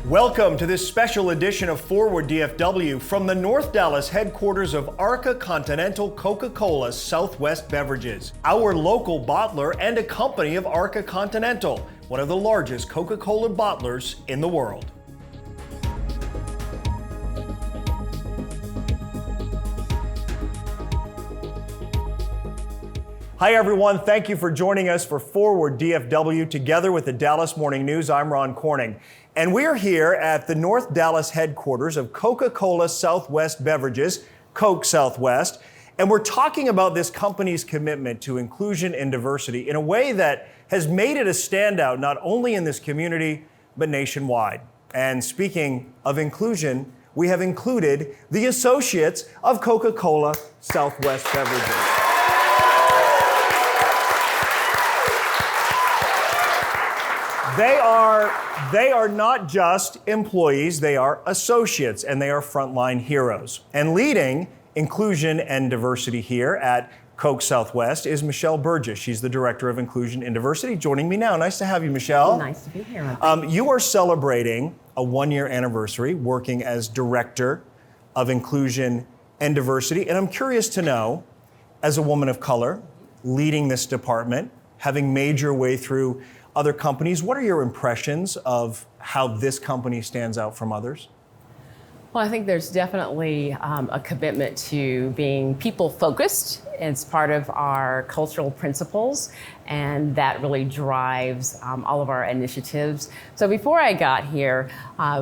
Welcome to this special edition of Forward DFW from the North Dallas headquarters of Arca Continental Coca-Cola Southwest Beverages, our local bottler and a company of Arca Continental, one of the largest Coca-Cola bottlers in the world. Hi everyone, thank you for joining us for Forward DFW together with the Dallas Morning News. I'm Ron Corning. And we're here at the North Dallas headquarters of Coca-Cola Southwest Beverages, Coke Southwest, and we're talking about this company's commitment to inclusion and diversity in a way that has made it a standout not only in this community, but nationwide. And speaking of inclusion, we have included the associates of Coca-Cola Southwest Beverages. They are not just employees, they are associates, and they are frontline heroes. And leading inclusion and diversity here at Coke Southwest is Michelle Burgess. She's the Director of Inclusion and Diversity, joining me now. Nice to have you, Michelle. Nice to be here. You are celebrating a one-year anniversary working as Director of Inclusion and Diversity, and I'm curious to know, as a woman of color, leading this department, having made your way through other companies, what are your impressions of how this company stands out from others? Well, I think there's definitely a commitment to being people-focused. It's part of our cultural principles, and that really drives all of our initiatives. So before I got here,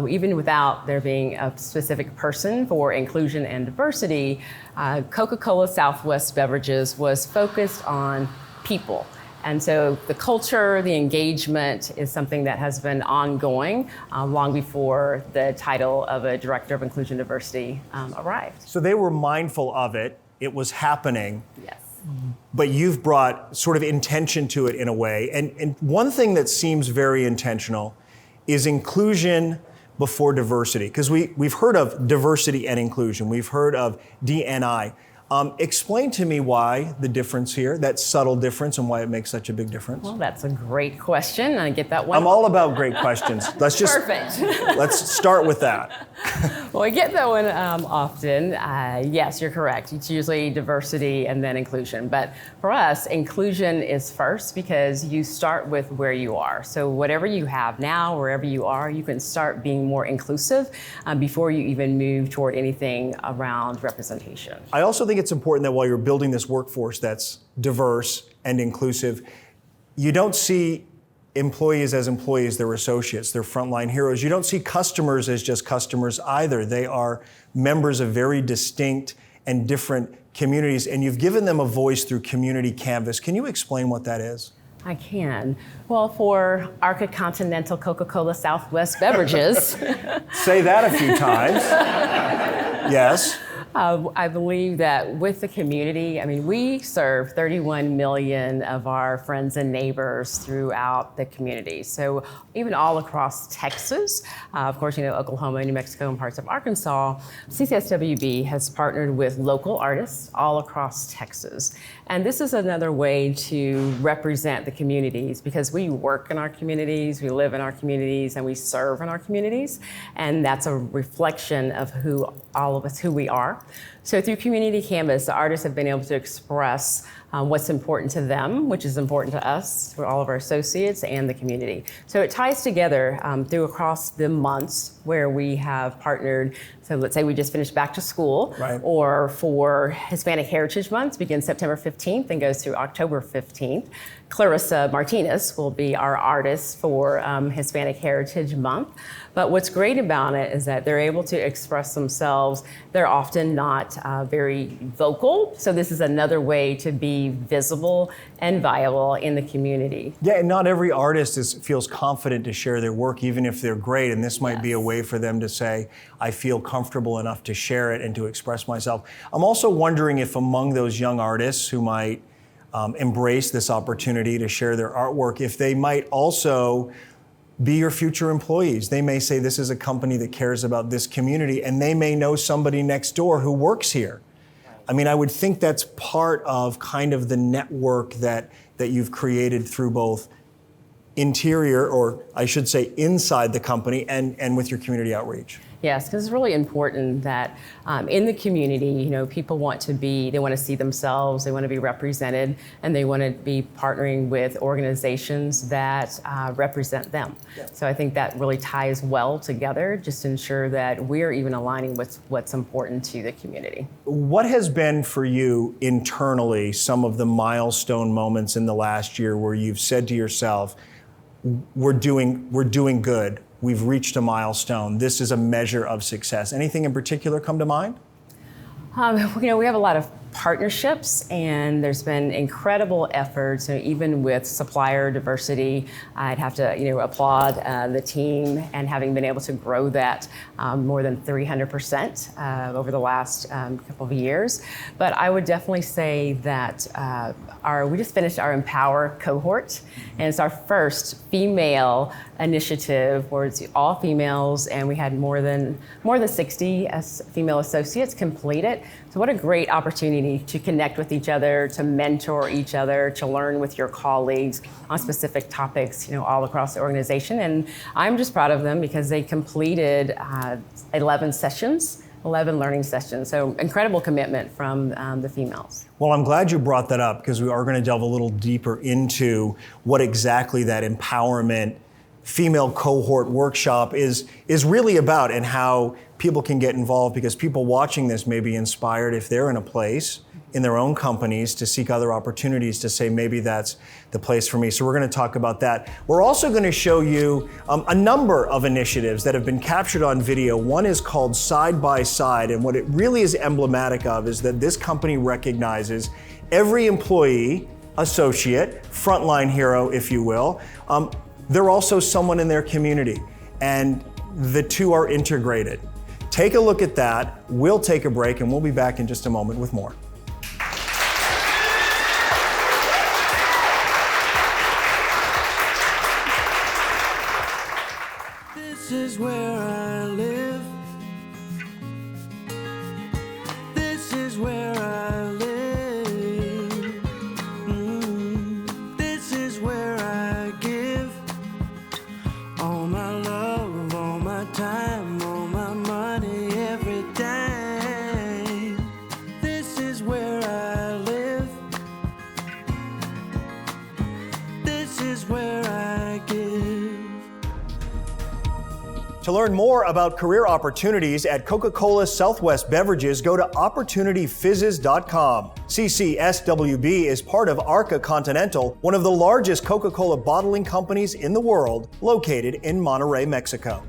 even without there being a specific person for inclusion and diversity, Coca-Cola Southwest Beverages was focused on people. And so the culture, the engagement is something that has been ongoing long before the title of a Director of Inclusion and Diversity arrived. So they were mindful of it, it was happening. Yes. But you've brought sort of intention to it in a way. And one thing that seems very intentional is inclusion before diversity. Because we've heard of diversity and inclusion, we've heard of D&I. Explain to me why the difference here, that subtle difference, and why it makes such a big difference. Well, that's a great question. I get that one. I'm all about great questions. Perfect. Let's start with that. Well, I get that one often. Yes, you're correct. It's usually diversity and then inclusion. But for us, inclusion is first because you start with where you are. So whatever you have now, wherever you are, you can start being more inclusive before you even move toward anything around representation. I also think it's important that while you're building this workforce that's diverse and inclusive, you don't see employees as employees, they're associates, they're frontline heroes. You don't see customers as just customers either. They are members of very distinct and different communities, and you've given them a voice through Community Canvas. Can you explain what that is? I can. Well, for Arca Continental Coca-Cola Southwest Beverages. Say that a few times. Yes. I believe that with the community, we serve 31 million of our friends and neighbors throughout the community. So even all across Texas, of course, Oklahoma, New Mexico, and parts of Arkansas, Ccswb has partnered with local artists all across Texas. And this is another way to represent the communities because we work in our communities, we live in our communities, and we serve in our communities. And that's a reflection of who we are. So through Community Canvas, the artists have been able to express what's important to them, which is important to us, for all of our associates and the community. So it ties together through across the months where we have partnered. So let's say we just finished back to school, right. Or for Hispanic Heritage Month, begins September 15th and goes through October 15th. Clarissa Martinez will be our artist for Hispanic Heritage Month. But what's great about it is that they're able to express themselves. They're often not very vocal. So this is another way to be visible and viable in the community. Yeah, and not every artist feels confident to share their work, even if they're great. And this might be a way for them to say, I feel comfortable enough to share it and to express myself. I'm also wondering if among those young artists who might embrace this opportunity to share their artwork, if they might also be your future employees. They may say this is a company that cares about this community, and they may know somebody next door who works here. I would think that's part of kind of the network that you've created through both interior, or I should say inside the company, and with your community outreach? Yes, because it's really important that in the community, people want to see themselves, they want to be represented, and they want to be partnering with organizations that represent them. Yeah. So I think that really ties well together, just to ensure that we're even aligning with what's important to the community. What has been for you internally some of the milestone moments in the last year where you've said to yourself, we're doing good, we've reached a milestone, this is a measure of success? Anything in particular come to mind? We have a lot of partnerships, and there's been incredible efforts, even with supplier diversity. I'd have to applaud the team and having been able to grow that more than 300% over the last couple of years. But I would definitely say that we just finished our Empower cohort, and it's our first female initiative where it's all females, and we had more than 60 female associates complete it. So what a great opportunity to connect with each other, to mentor each other, to learn with your colleagues on specific topics, all across the organization. And I'm just proud of them because they completed 11 learning sessions. So incredible commitment from the females. Well, I'm glad you brought that up, because we are going to delve a little deeper into what exactly that empowerment female cohort workshop is really about, and how people can get involved, because people watching this may be inspired if they're in a place in their own companies to seek other opportunities to say, maybe that's the place for me. So we're going to talk about that. We're also going to show you a number of initiatives that have been captured on video. One is called Side by Side, and what it really is emblematic of is that this company recognizes every employee, associate, frontline hero, if you will. They're also someone in their community, and the two are integrated. Take a look at that. We'll take a break, and we'll be back in just a moment with more. This is where I live. This is where I live. This is where I give all my love, all my time, all my money, every day. This is where I live. This is where I give. To learn more about career opportunities at Coca-Cola Southwest Beverages, go to OpportunityFizzes.com. Ccswb is part of Arca Continental, one of the largest Coca-Cola bottling companies in the world, located in Monterrey, Mexico.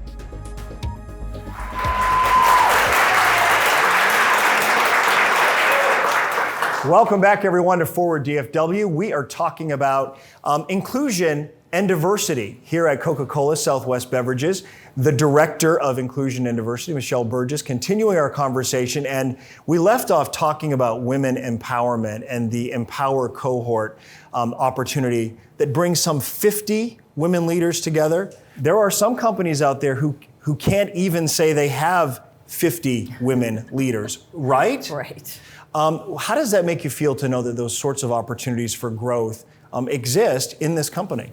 Welcome back, everyone, to Forward DFW. We are talking about inclusion and diversity here at Coca-Cola Southwest Beverages. The Director of Inclusion and Diversity, Michelle Burgess, continuing our conversation. And we left off talking about women empowerment and the Empower cohort opportunity that brings some 50 women leaders together. There are some companies out there who can't even say they have 50 women leaders, right? Right. How does that make you feel to know that those sorts of opportunities for growth exist in this company?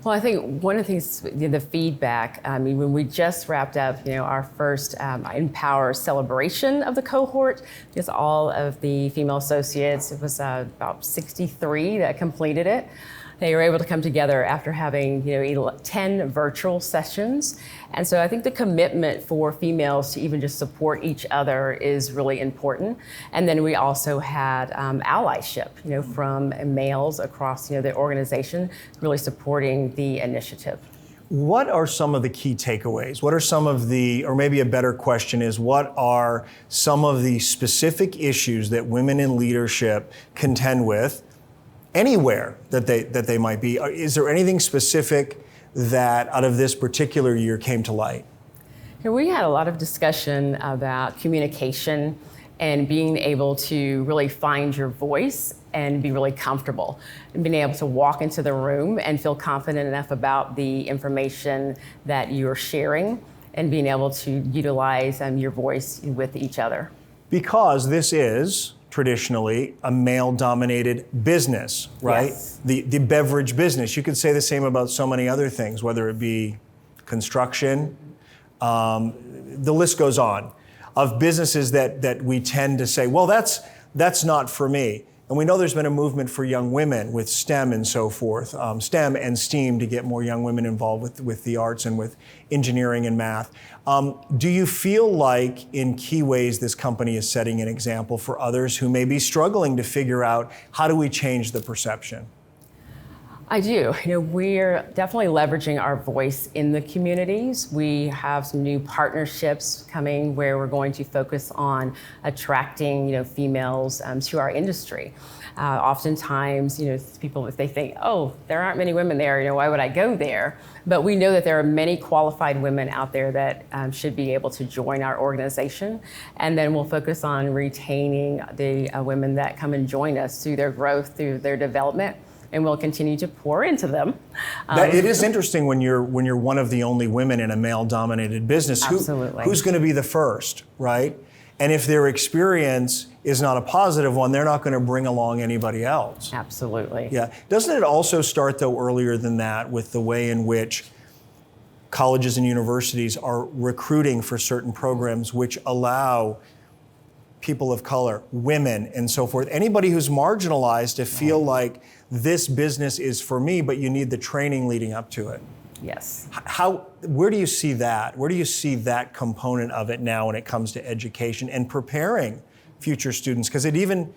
Well, I think one of the things, the feedback, when we just wrapped up, our first Empower celebration of the cohort, just all of the female associates, it was about 63 that completed it. They were able to come together after having 10 virtual sessions. And so I think the commitment for females to even just support each other is really important. And then we also had allyship, from males across the organization, really supporting the initiative. What are some of the key takeaways? What are some of the, or maybe a better question is, what are some of the specific issues that women in leadership contend with anywhere that they might be? Is there anything specific that out of this particular year came to light? We had a lot of discussion about communication and being able to really find your voice and be really comfortable, and being able to walk into the room and feel confident enough about the information that you're sharing, and being able to utilize your voice with each other. Because this is traditionally a male-dominated business, right? Yes. The beverage business. You could say the same about so many other things, whether it be construction, the list goes on, of businesses that we tend to say, well, that's not for me. And we know there's been a movement for young women with STEM and so forth, STEM and STEAM, to get more young women involved with the arts and with engineering and math. Do you feel like in key ways this company is setting an example for others who may be struggling to figure out how do we change the perception? I do. We're definitely leveraging our voice in the communities. We have some new partnerships coming where we're going to focus on attracting, females to our industry. Oftentimes, people, if they think, oh, there aren't many women there, why would I go there? But we know that there are many qualified women out there that should be able to join our organization. And then we'll focus on retaining the women that come and join us through their growth, through their development. And we'll continue to pour into them. It is interesting when you're one of the only women in a male-dominated business. Absolutely. Who's going to be the first, right? And if their experience is not a positive one, they're not going to bring along anybody else. Absolutely. Yeah. Doesn't it also start, though, earlier than that with the way in which colleges and universities are recruiting for certain programs which allow people of color, women, and so forth, anybody who's marginalized to feel like this business is for me, but you need the training leading up to it? Yes. Where do you see that? Where do you see that component of it now when it comes to education and preparing future students? Because it even,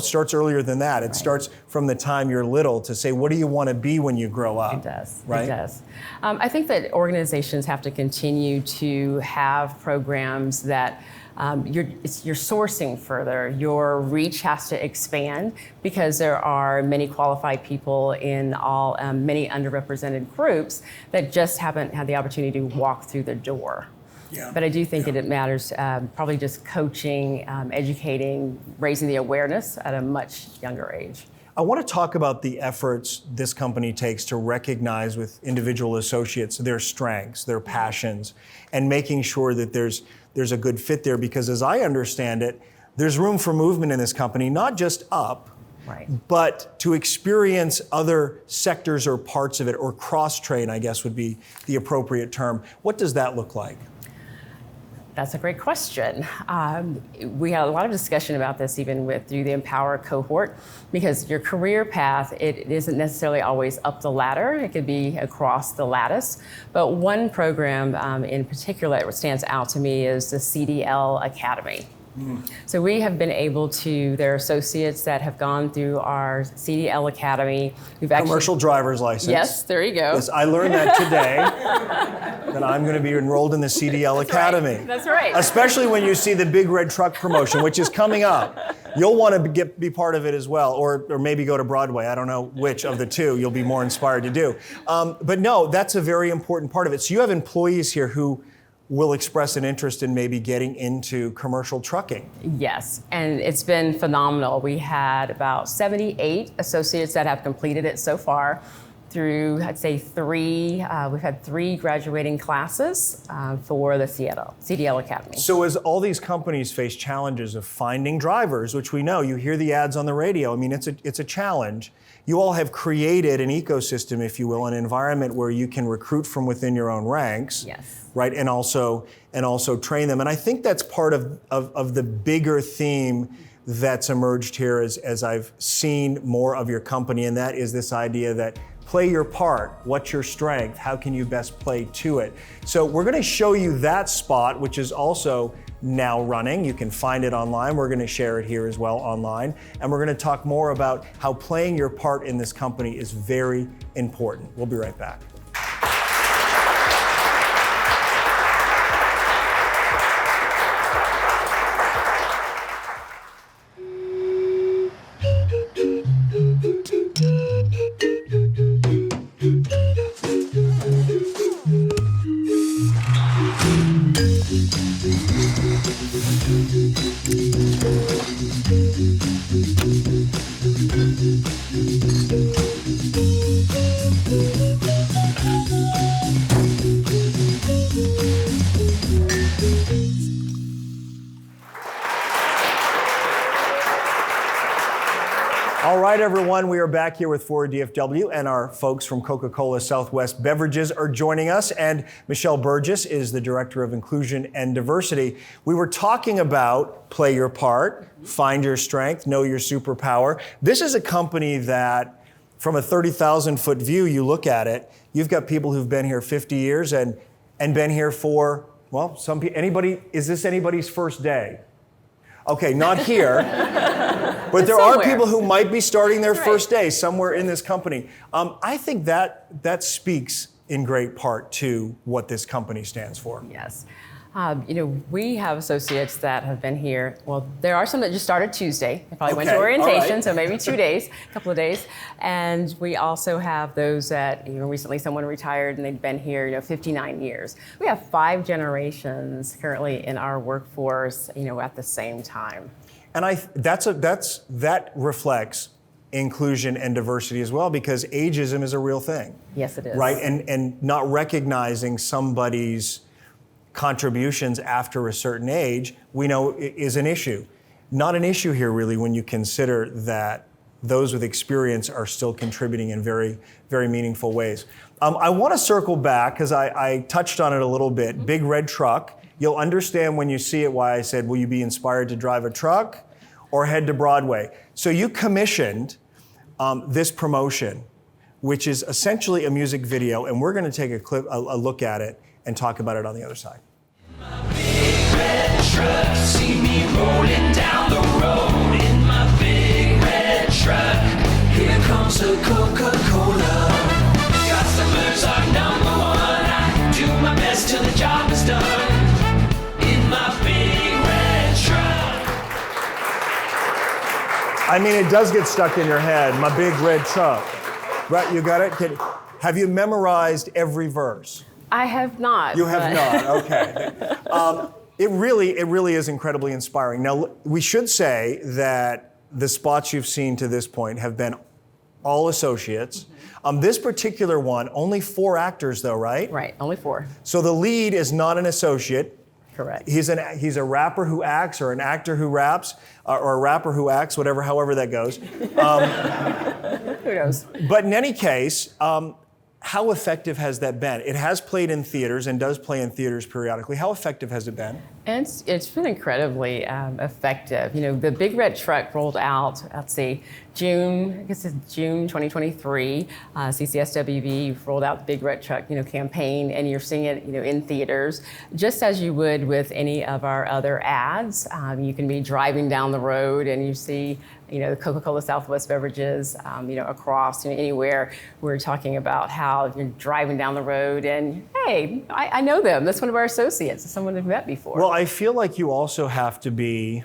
starts earlier than that. It starts from the time you're little to say, what do you want to be when you grow up? It does. Right? It does. I think that organizations have to continue to have programs that you're sourcing further. Your reach has to expand because there are many qualified people in all many underrepresented groups that just haven't had the opportunity to walk through the door. Yeah. But I do think it matters, probably just coaching, educating, raising the awareness at a much younger age. I want to talk about the efforts this company takes to recognize with individual associates their strengths, their passions, and making sure that there's a good fit there, because as I understand it, there's room for movement in this company, not just up, Right. but to experience other sectors or parts of it, or cross-train, I guess would be the appropriate term. What does that look like? That's a great question. We had a lot of discussion about this even through the Empower cohort, because your career path, it isn't necessarily always up the ladder. It could be across the lattice. But one program in particular that stands out to me is the CDL Academy. So we have been able to, there are associates that have gone through our CDL Academy. We've Commercial driver's license. Yes, there you go. Yes, I learned that today, that I'm going to be enrolled in the CDL Academy. Right. That's right. Especially when you see the big red truck promotion, which is coming up. You'll want to be part of it as well, or maybe go to Broadway. I don't know which of the two you'll be more inspired to do. But no, that's a very important part of it. So you have employees here who will express an interest in maybe getting into commercial trucking. Yes, and it's been phenomenal. We had about 78 associates that have completed it so far through, I'd say, we've had 3 graduating classes for the CDL Academy. So as all these companies face challenges of finding drivers, which we know, you hear the ads on the radio, I mean, it's a challenge. You all have created an ecosystem, if you will, an environment where you can recruit from within your own ranks. Yes. Right, and also train them. And I think that's part of the bigger theme that's emerged here as I've seen more of your company, and that is this idea that play your part. What's your strength? How can you best play to it? So we're going to show you that spot, which is also now running. You can find it online. We're going to share it here as well online. And we're going to talk more about how playing your part in this company is very important. We'll be right back. All right, everyone, we are back here with Forward DFW, and our folks from Coca-Cola Southwest Beverages are joining us, and Michelle Burgess is the Director of Inclusion and Diversity. We were talking about play your part, find your strength, know your superpower. This is a company that, from a 30,000-foot view, you look at it, you've got people who've been here 50 years and been here for, well, is this anybody's first day? Okay, not here, but there are people who might be starting their first day somewhere in this company. I think that speaks in great part to what this company stands for. Yes. We have associates that have been here. Well, there are some that just started Tuesday. They probably went to orientation, so maybe 2 days, a couple of days. And we also have those that, recently someone retired and they'd been here, 59 years. We have 5 generations currently in our workforce, at the same time. And that reflects inclusion and diversity as well, because ageism is a real thing. Yes, it is. Right? And not recognizing somebody's contributions after a certain age, we know is an issue. Not an issue here really when you consider that those with experience are still contributing in very, very meaningful ways. I want to circle back because I touched on it a little bit. Big red truck. You'll understand when you see it why I said, will you be inspired to drive a truck or head to Broadway? So you commissioned this promotion, which is essentially a music video, and we're going to take a look at it and talk about it on the other side. My big red truck, see me rolling down the road in my big red truck. Here comes the Coca-Cola. Customers are number one. I do my best till the job is done. In my big red truck. I mean, it does get stuck in your head. My big red truck. Right, you got it? Have you memorized every verse? I have not. You have not, okay. It really is incredibly inspiring. Now, we should say that the spots you've seen to this point have been all associates. This particular one, only 4 actors though, right? Right, only 4. So the lead is not an associate. Correct. He's a rapper who acts, or an actor who raps, or a rapper who acts, however that goes. Who knows? But in any case, how effective has that been? It has played in theaters and does play in theaters periodically. How effective has it been? And it's been incredibly effective. The Big Red Truck rolled out, June 2023. Ccswb rolled out the Big Red Truck, campaign, and you're seeing it, in theaters, just as you would with any of our other ads. You can be driving down the road and you see, the Coca-Cola Southwest Beverages, across, anywhere. We're talking about how you're driving down the road and, hey, I know them. That's one of our associates. It's someone we've met before. Well, I feel like you also have to be,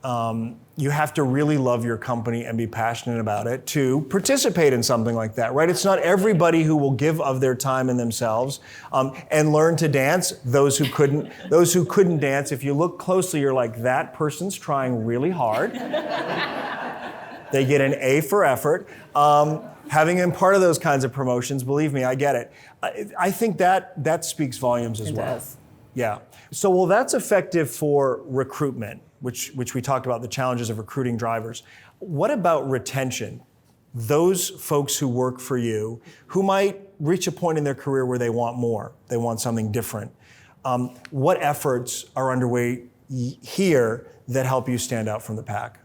you have to really love your company and be passionate about it to participate in something like that, right? It's not everybody who will give of their time and themselves and learn to dance. Those who couldn't dance, if you look closely, you're like, that person's trying really hard. They get an A for effort. Having been part of those kinds of promotions, believe me, I get it. I think that speaks volumes as well. It does. Yeah. So, well, that's effective for recruitment, which we talked about, the challenges of recruiting drivers. What about retention? Those folks who work for you, who might reach a point in their career where they want more, they want something different. What efforts are underway here that help you stand out from the pack?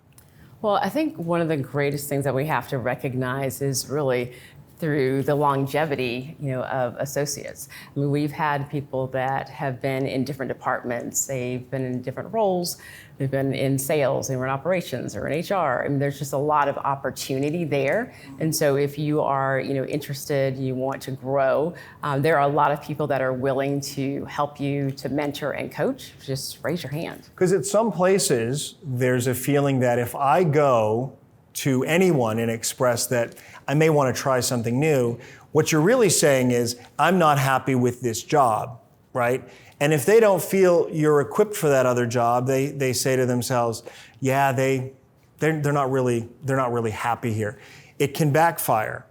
Well, I think one of the greatest things that we have to recognize is really through the longevity, of associates. I mean, we've had people that have been in different departments. They've been in different roles. They've been in sales, they were in operations or in HR. I mean, there's just a lot of opportunity there. And so if you are, interested, you want to grow, there are a lot of people that are willing to help you, to mentor and coach. Just raise your hand. Because at some places, there's a feeling that if I go to anyone and express that I may want to try something new, what you're really saying is, I'm not happy with this job, right? And if they don't feel you're equipped for that other job, they say to themselves, yeah, they're not really happy here. It can backfire.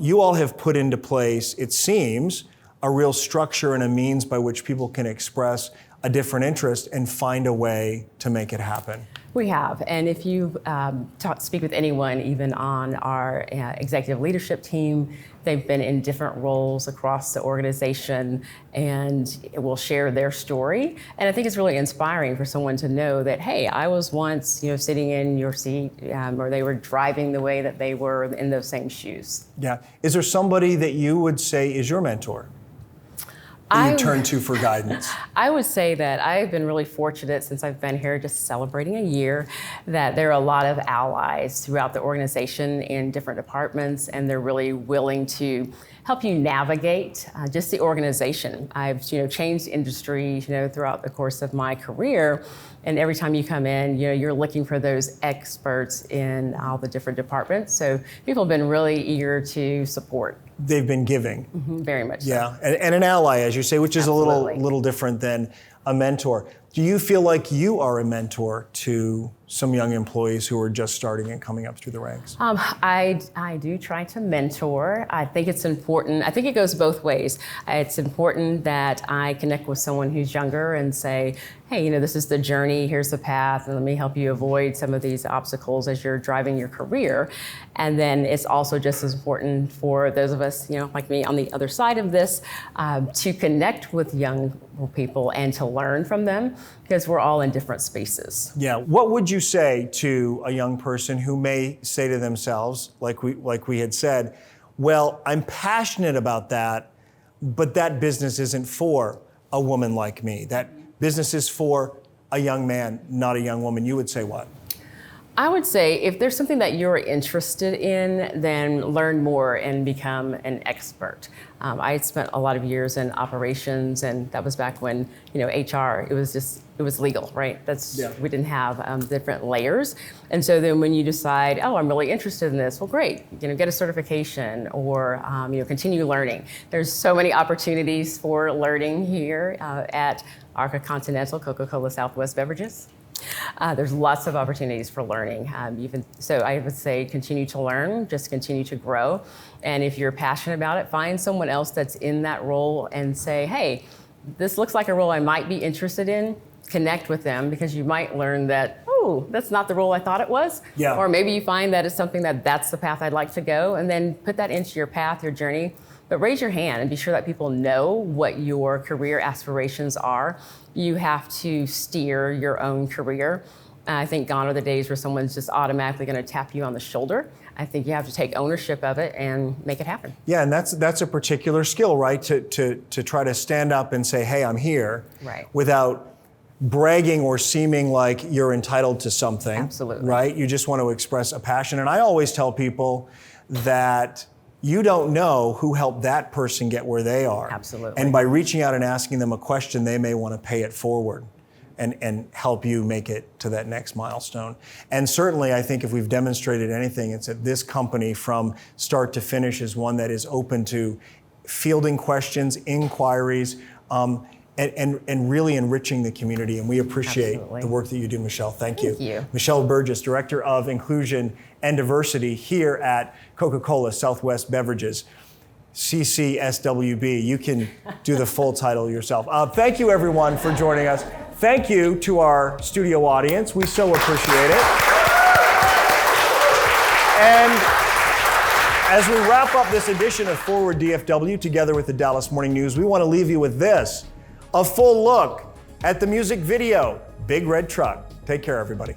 You all have put into place, it seems, a real structure and a means by which people can express a different interest and find a way to make it happen. We have, and if you speak with anyone, even on our executive leadership team, they've been in different roles across the organization and will share their story. And I think it's really inspiring for someone to know that, hey, I was once, sitting in your seat, or they were driving the way that they were in those same shoes. Yeah. Is there somebody that you would say is your mentor that you turn to for guidance? I would say that I've been really fortunate since I've been here, just celebrating a year, that there are a lot of allies throughout the organization in different departments, and they're really willing to help you navigate just the organization. I've changed industry throughout the course of my career, and every time you come in, you're looking for those experts in all the different departments. So people have been really eager to support. They've been giving. Very much so. Yeah, and an ally, as you say, which is Absolutely. a little different than a mentor. Do you feel like you are a mentor to some young employees who are just starting and coming up through the ranks? I do try to mentor. I think it's important. I think it goes both ways. It's important that I connect with someone who's younger and say, hey, this is the journey, here's the path, and let me help you avoid some of these obstacles as you're driving your career. And then it's also just as important for those of us, like me on the other side of this, to connect with young people and to learn from them, because we're all in different spaces. Yeah. What would you say to a young person who may say to themselves, like we had said, well, I'm passionate about that, but that business isn't for a woman like me. That business is for a young man, not a young woman. You would say what? I would say if there's something that you're interested in, then learn more and become an expert. I had spent a lot of years in operations, and that was back when HR, it was legal, right? We didn't have different layers. And so then when you decide, oh, I'm really interested in this, well, great, get a certification or continue learning. There's so many opportunities for learning here at Arca Continental, Coca-Cola Southwest Beverages. There's lots of opportunities for learning. So I would say continue to learn, just continue to grow. And if you're passionate about it, find someone else that's in that role and say, hey, this looks like a role I might be interested in. Connect with them, because you might learn that, oh, that's not the role I thought it was. Yeah. Or maybe you find that it's something that's the path I'd like to go, and then put that into your path, your journey. But raise your hand and be sure that people know what your career aspirations are. You have to steer your own career. I think gone are the days where someone's just automatically going to tap you on the shoulder. I think you have to take ownership of it and make it happen. Yeah, and that's a particular skill, right? To try to stand up and say, hey, I'm here, Right. without bragging or seeming like you're entitled to something. Absolutely. Right? You just want to express a passion. And I always tell people that you don't know who helped that person get where they are. Absolutely. And by reaching out and asking them a question, they may want to pay it forward and help you make it to that next milestone. And certainly, I think if we've demonstrated anything, it's that this company from start to finish is one that is open to fielding questions, inquiries, and really enriching the community. And we appreciate Absolutely. the work that you do, Michelle. Thank you. Thank you. Michelle Burgess, Director of Inclusion and Diversity here at Coca-Cola Southwest Beverages, Ccswb. You can do the full title yourself. Thank you, everyone, for joining us. Thank you to our studio audience. We so appreciate it. And as we wrap up this edition of Forward DFW together with the Dallas Morning News, we want to leave you with this, a full look at the music video, Big Red Truck. Take care, everybody.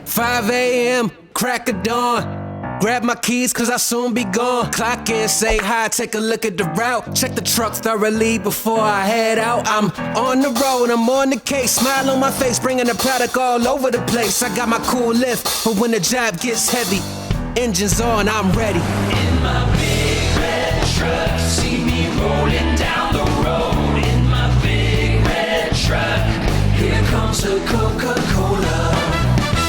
$5 a.m., crack of dawn. Grab my keys, cause I'll soon be gone. Clock in, say hi, take a look at the route. Check the truck thoroughly before I head out. I'm on the road, I'm on the case. Smile on my face, bringing the product all over the place. I got my cool lift, but when the job gets heavy, engines on, I'm ready. In my big red truck, see me rolling down the road. In my big red truck, here comes the Coca-Cola.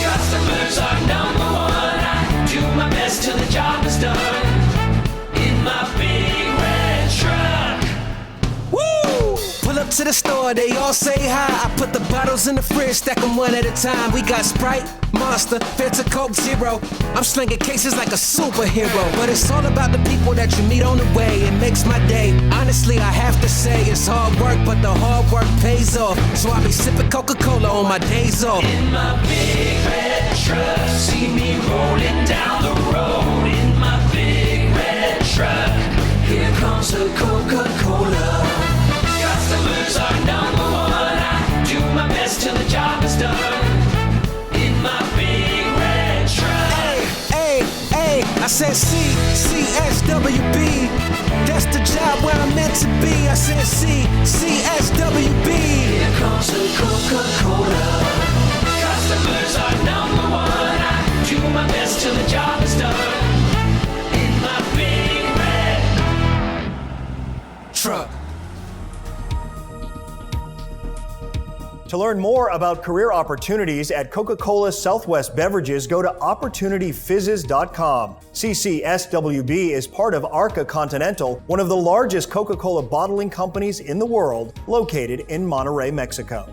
Customers are number one. I do my best till the job is done. In my big red truck. Woo! Pull up to the store, door, they all say hi. I put the bottles in the fridge, stack them one at a time. We got Sprite, Monster, Fanta, Coke, Zero. I'm slinging cases like a superhero. But it's all about the people that you meet on the way. It makes my day. Honestly, I have to say it's hard work, but the hard work pays off. So I be sipping Coca-Cola on my days off. In my big red truck, see me rolling down the road. In my big red truck, here comes a Coca-Cola. Customers are number one. I do my best till the job is done. In my big red truck. Hey, I said Ccswb. That's the job where I'm meant to be. I said Ccswb. Here comes a Coca-Cola. Customers are number one. I do my best till the job is done. In my big red Truck. To learn more about career opportunities at Coca-Cola Southwest Beverages, go to OpportunityFizzes.com. Ccswb is part of Arca Continental, one of the largest Coca-Cola bottling companies in the world, located in Monterrey, Mexico.